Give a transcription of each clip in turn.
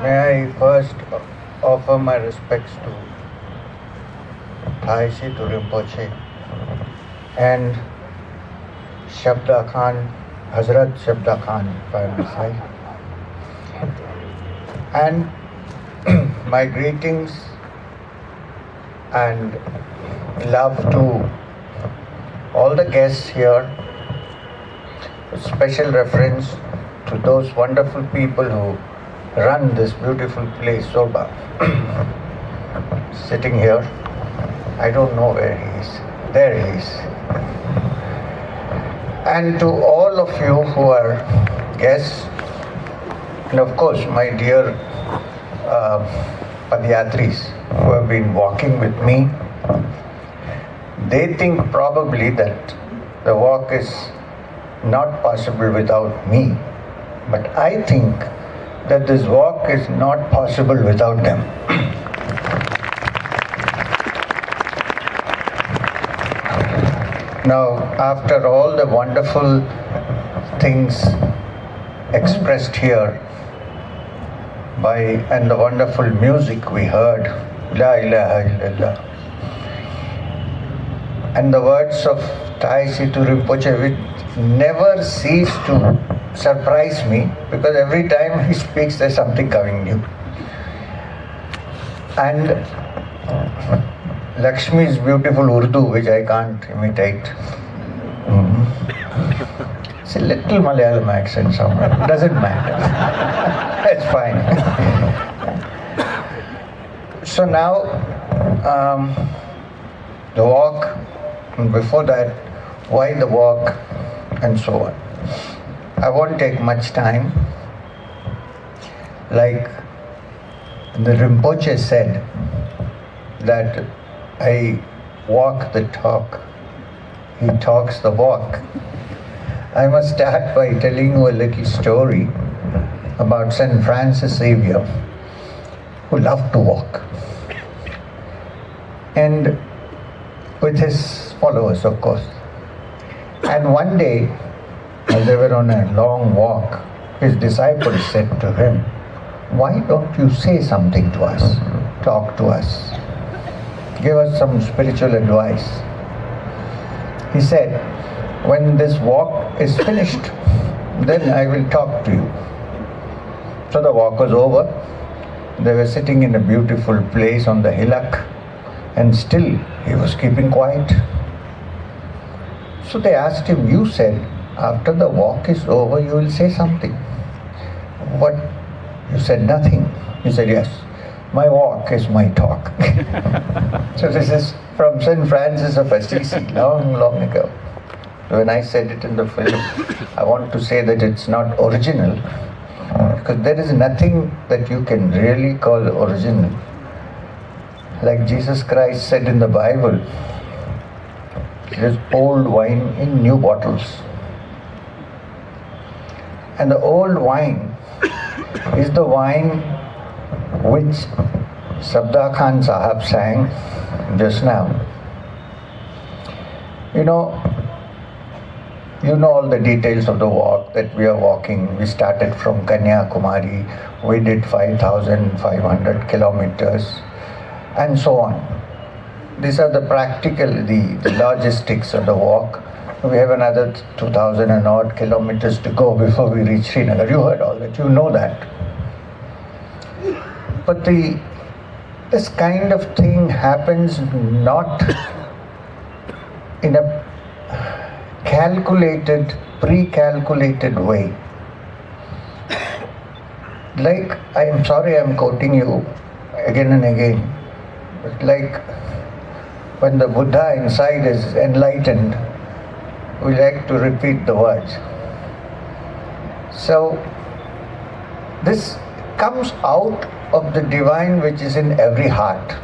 May I first offer my respects to Thaisi Rinpoche and Shabda Khan, Hazrat Shabda Khan, if I may say. And my greetings and love to all the guests here. A special reference to those wonderful people who run this beautiful place, Soba. Sitting here. I don't know where he is. There he is. And to all of you who are guests, and of course my dear Padyatris who have been walking with me, they think probably that the walk is not possible without me. But I think that this walk is not possible without them. Now, after all the wonderful things expressed here and the wonderful music we heard, La ilaha illallah, and the words of Thaisi Rinpoche, which never cease to surprise me, because every time he speaks there's something coming new. And Lakshmi's beautiful Urdu, which I can't imitate. It's a little Malayalam accent somewhere. Doesn't matter. It's fine. So now, the walk, and before that, why the walk, and so on. I won't take much time. Like the Rinpoche said, that I walk the talk, he talks the walk. I must start by telling you a little story about St. Francis Xavier, who loved to walk. And with his followers, of course. And one day, as they were on a long walk, his disciples said to him, "Why don't you say something to us? Talk to us. Give us some spiritual advice." He said, "When this walk is finished, then I will talk to you." So the walk was over. They were sitting in a beautiful place on the hillock, and still he was keeping quiet. So they asked him, "You said after the walk is over you will say something. What? You said nothing." He said, "Yes. My walk is my talk." So this is from St. Francis of Assisi, long, long ago. When I said it in the film, I want to say that it's not original, because there is nothing that you can really call original. Like Jesus Christ said in the Bible, it is old wine in new bottles. And the old wine is the wine which Shabda Khan Sahab sang just now. You know all the details of the walk that we are walking. We started from Kanyakumari, we did 5,500 kilometers, and so on. These are the logistics of the walk. We have another 2,000 and odd kilometers to go before we reach Srinagar. You heard all that, you know that. But this kind of thing happens not in a pre-calculated way. Like, I am sorry I'm quoting you again and again, but like when the Buddha inside is enlightened, we like to repeat the words. So this comes out of the divine which is in every heart.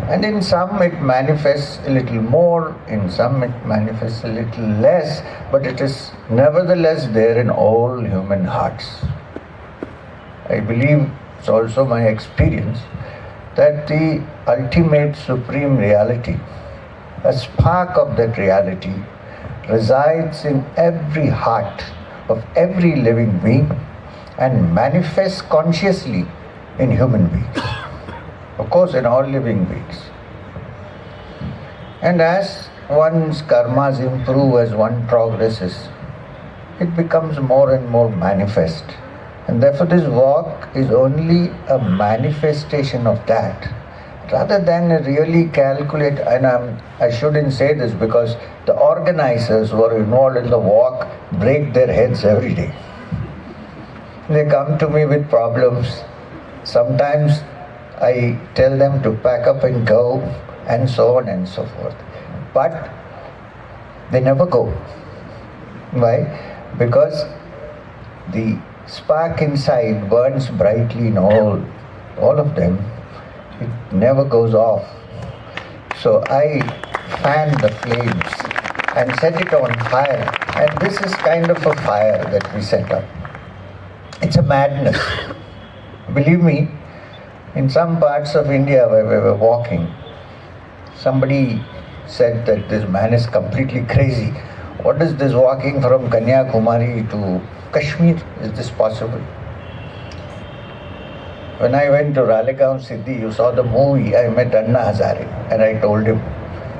And in some it manifests a little more, in some it manifests a little less, but it is nevertheless there in all human hearts. I believe, it's also my experience, that the ultimate supreme reality, a spark of that reality, resides in every heart of every living being, and manifests consciously in human beings. Of course, in all living beings. And as one's karmas improve, as one progresses, it becomes more and more manifest. And therefore this walk is only a manifestation of that, rather than a really calculate. And I shouldn't say this because the organizers who are involved in the walk break their heads every day. They come to me with problems. Sometimes I tell them to pack up and go, and so on and so forth. But they never go. Why? Because the spark inside burns brightly in all of them. It never goes off. So I fan the flames and set it on fire. And this is kind of a fire that we set up. It's a madness. Believe me, in some parts of India where we were walking, somebody said that this man is completely crazy. What is this walking from Kanyakumari to Kashmir? Is this possible? When I went to Ralegaon Siddhi, you saw the movie, I met Anna Hazare and I told him,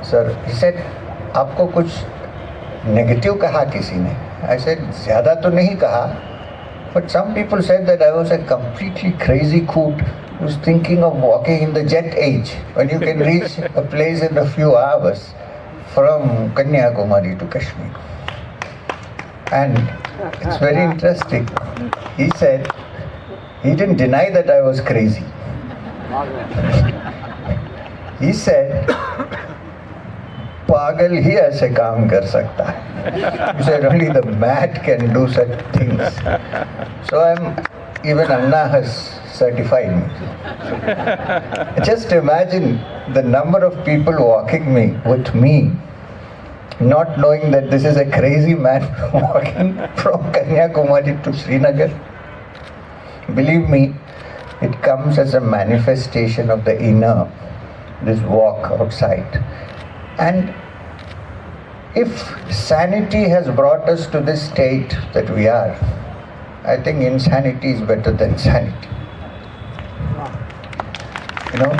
sir, he said, आपको कुछ negative कहा किसी ने? I said, ज़्यादा तो नहीं कहा. But some people said that I was a completely crazy coot who was thinking of walking in the jet age, when you can reach a place in a few hours from Kanyakumari to Kashmir. And it's very interesting. He said, he didn't deny that I was crazy. He said, पागल ही ऐसे काम कर सकता है. He said only the mad can do such things. So even Anna has certified me. Just imagine the number of people walking with me, not knowing that this is a crazy man walking from Kanyakumari to Srinagar. Believe me, it comes as a manifestation of the inner, this walk outside. And if sanity has brought us to this state that we are, I think insanity is better than sanity. You know,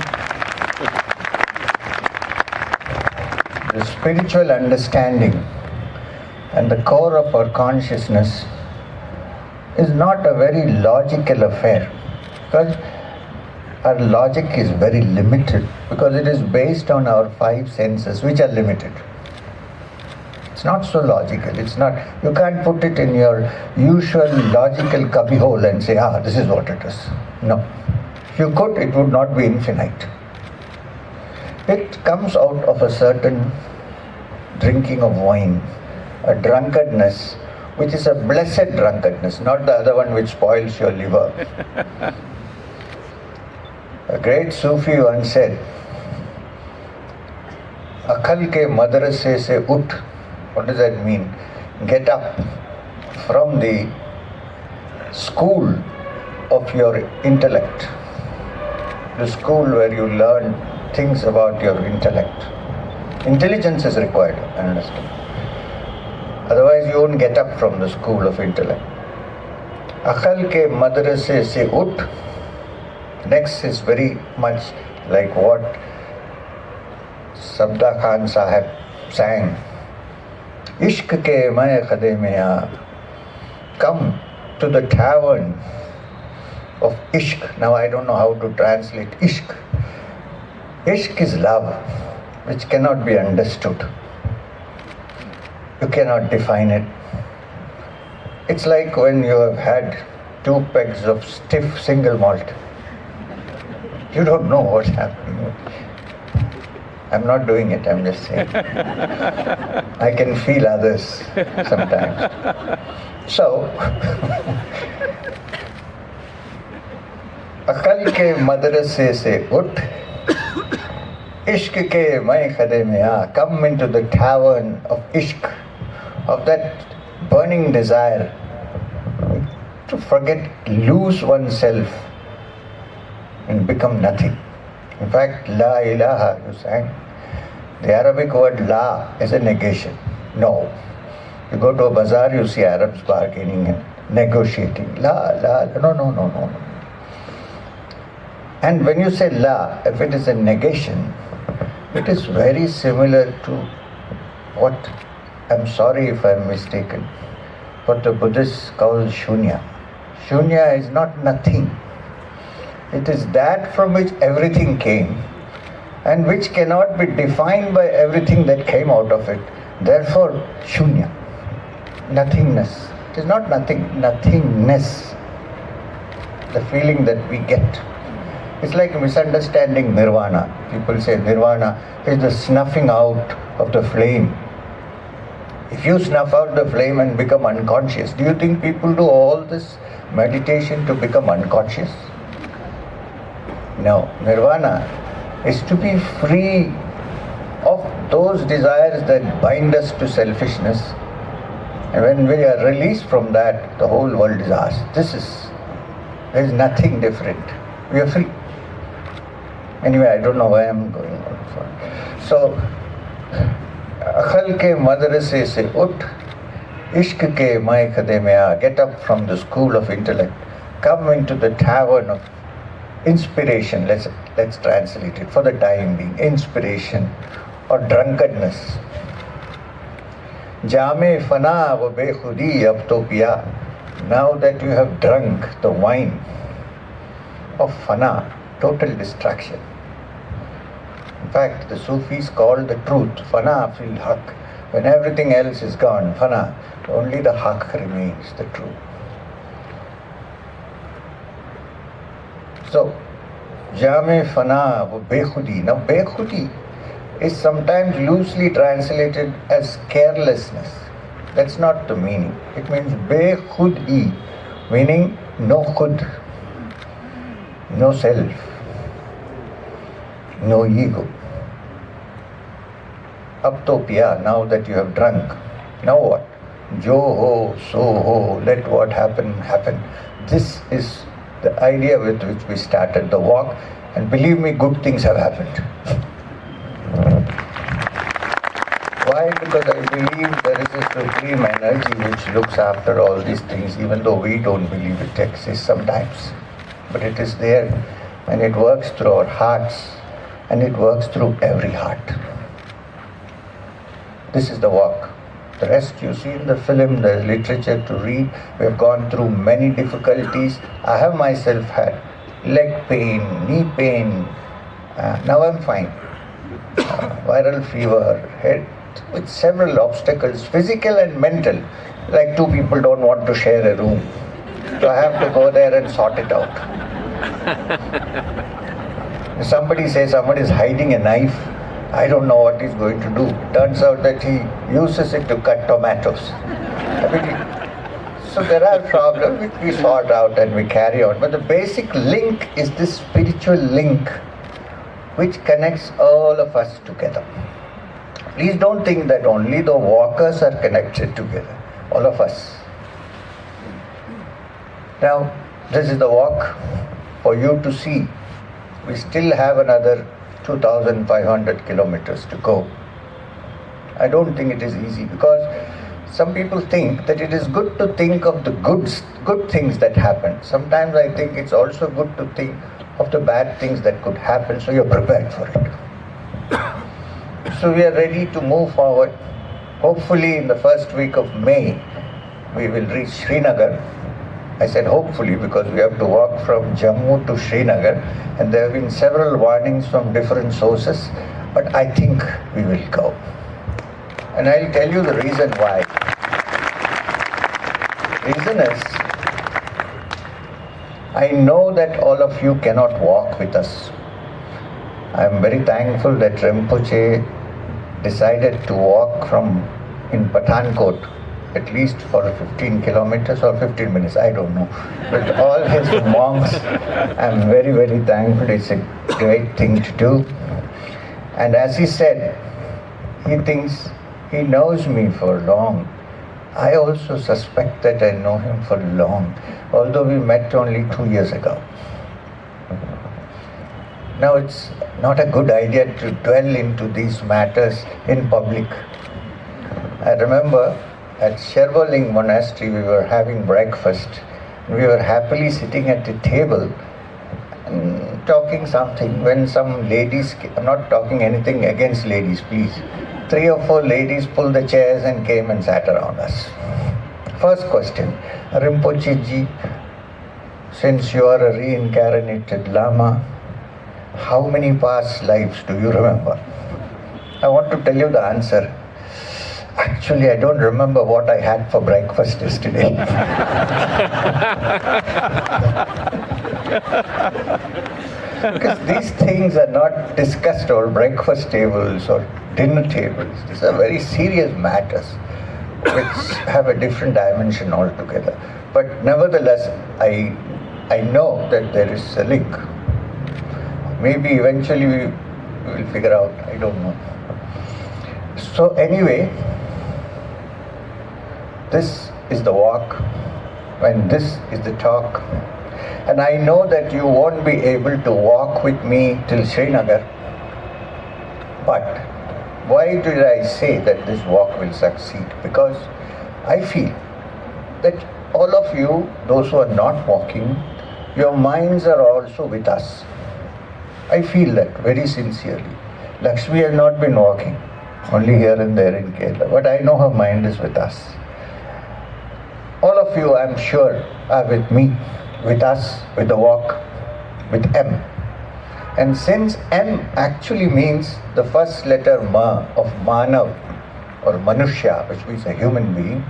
the spiritual understanding and the core of our consciousness is not a very logical affair, because our logic is very limited, because it is based on our five senses, which are limited. It's not so logical. It's not, you can't put it in your usual logical cubbyhole and say, this is what it is. No. If you could, it would not be infinite. It comes out of a certain drinking of wine, a drunkenness, which is a blessed drunkenness, not the other one which spoils your liver. A great Sufi once said, Akhal ke madrase se ut. What does that mean? Get up from the school of your intellect, the school where you learn things about your intellect. Intelligence is required, I understand. Otherwise you won't get up from the school of intellect. Akhal ke madrase se ut. Next is very much like what Sabda Khan Sahib sang. Ishq ke main khade mein aa. Come to the tavern of Ishq. Now I don't know how to translate Ishq. Ishq is love, which cannot be understood. You cannot define it. It's like when you have had 2 pegs of stiff single malt. You don't know what's happening. I'm not doing it, I'm just saying. I can feel others sometimes. So, Akal ke madrase se ut, ishq ke main khade mein aa. Come into the tavern of ishq, of that burning desire to forget, lose oneself and become nothing. In fact, La ilaha, you sang. The Arabic word La is a negation. No. You go to a bazaar, you see Arabs bargaining and negotiating. La, la, no, no, no, no. And when you say la, if it is a negation, it is very similar to what, I'm sorry if I'm mistaken, what the Buddhists call shunya. Shunya is not nothing. It is that from which everything came and which cannot be defined by everything that came out of it. Therefore, shunya, nothingness. It is not nothing, nothingness. The feeling that we get. It's like misunderstanding nirvana. People say nirvana is the snuffing out of the flame. If you snuff out the flame and become unconscious, do you think people do all this meditation to become unconscious? No. Nirvana is to be free of those desires that bind us to selfishness. And when we are released from that, the whole world is ours. There is nothing different. We are free. Anyway, I don't know why I'm going on for. So, Akhal ke madrase se ut, ishq ke maikade mein aa. Get up from the school of intellect. Come into the tavern of inspiration. Let's translate it for the time being. Inspiration or drunkenness. Jame fana wa bekhudi ab to piya. Now that you have drunk the wine of fana, total distraction. In fact, the Sufis call the truth fana fil haq. When everything else is gone, fana, only the haq remains, the truth. So, jame fana wo bekhudi. Now, bekhudi is sometimes loosely translated as carelessness. That's not the meaning. It means bekhudi, meaning no khud, no self, no ego. Ab to piya, now that you have drunk, now what? Jo ho, so ho, let what happen, happen. This is the idea with which we started the walk, and believe me, good things have happened. Why? Because I believe there is a supreme energy which looks after all these things, even though we don't believe it exists sometimes. But it is there, and it works through our hearts, and it works through every heart. This is the walk. The rest you see in the film, there's literature to read. We have gone through many difficulties. I have myself had leg pain, knee pain. Now I'm fine. Viral fever, head with several obstacles, physical and mental. Like two people don't want to share a room. So I have to go there and sort it out. Somebody says somebody is hiding a knife. I don't know what he's going to do. Turns out that he uses it to cut tomatoes. So there are problems which we sort out and we carry on. But the basic link is this spiritual link which connects all of us together. Please don't think that only the walkers are connected together. All of us. Now, this is the walk for you to see. We still have another 2,500 kilometers to go. I don't think it is easy because some people think that it is good to think of the good things that happen. Sometimes I think it's also good to think of the bad things that could happen, so you're prepared for it. So we are ready to move forward. Hopefully in the first week of May, we will reach Srinagar. I said hopefully because we have to walk from Jammu to Srinagar, and there have been several warnings from different sources, but I think we will go. And I'll tell you the reason why. Reason is, I know that all of you cannot walk with us. I am very thankful that Rinpoche decided to walk in Pathankot at least for 15 kilometers or 15 minutes, I don't know. With all his monks, I'm very, very thankful. It's a great thing to do. And as he said, he thinks he knows me for long. I also suspect that I know him for long, although we met only 2 years ago. Now it's not a good idea to dwell into these matters in public. I remember at Sherwoling Monastery, we were having breakfast. We were happily sitting at the table and talking something when some ladies, I'm not talking anything against ladies, please. 3 or 4 ladies pulled the chairs and came and sat around us. First question, Rinpoche ji, since you are a reincarnated Lama, how many past lives do you remember? I want to tell you the answer. Actually, I don't remember what I had for breakfast yesterday. Because these things are not discussed over breakfast tables or dinner tables. These are very serious matters which have a different dimension altogether. But nevertheless, I know that there is a link. Maybe eventually we will figure out, I don't know. So anyway, this is the walk and this is the talk. And I know that you won't be able to walk with me till Srinagar. But why did I say that this walk will succeed? Because I feel that all of you, those who are not walking, your minds are also with us. I feel that very sincerely. Lakshmi has not been walking, only here and there in Kerala, but I know her mind is with us. All of you, I am sure, are with me, with us, with the walk, with M. And since M actually means the first letter Ma of Manav or Manushya, which means a human being,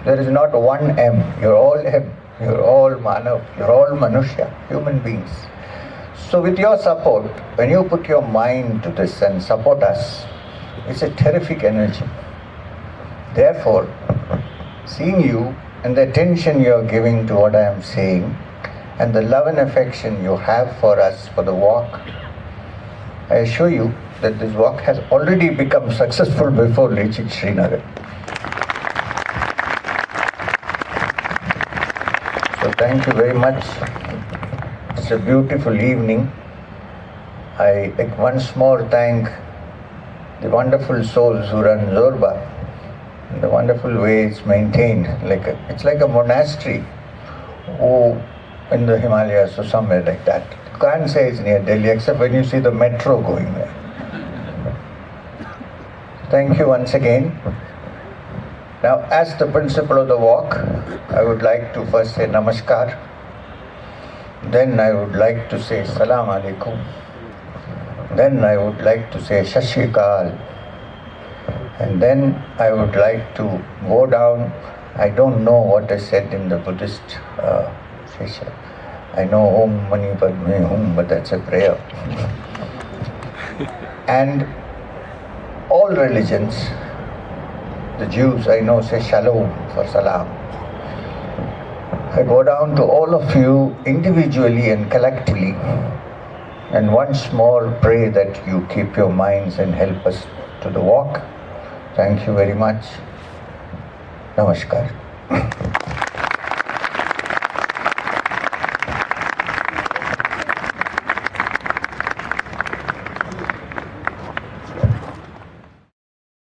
there is not one M. You're all M. You're all Manav. You're all Manushya, human beings. So with your support, when you put your mind to this and support us, it's a terrific energy. Therefore, seeing you and the attention you are giving to what I am saying and the love and affection you have for us for the walk, I assure you that this walk has already become successful before reaching Srinagar. So thank you very much. It's a beautiful evening. I once more thank the wonderful souls who run Zorba, the wonderful way it's maintained. It's like a monastery in the Himalayas or somewhere like that. You can't say it's near Delhi except when you see the metro going there. Thank you once again. Now, as the principle of the walk, I would like to first say Namaskar. Then I would like to say Salam Alaikum. Then I would like to say Shashikal. And then I would like to go down. I don't know what I said in the Buddhist session. I know Om Mani Padme Hum, but that's a prayer. And all religions, the Jews I know say Shalom for Salam. I go down to all of you individually and collectively and once more pray that you keep your minds and help us to the walk. Thank you very much. Namaskar.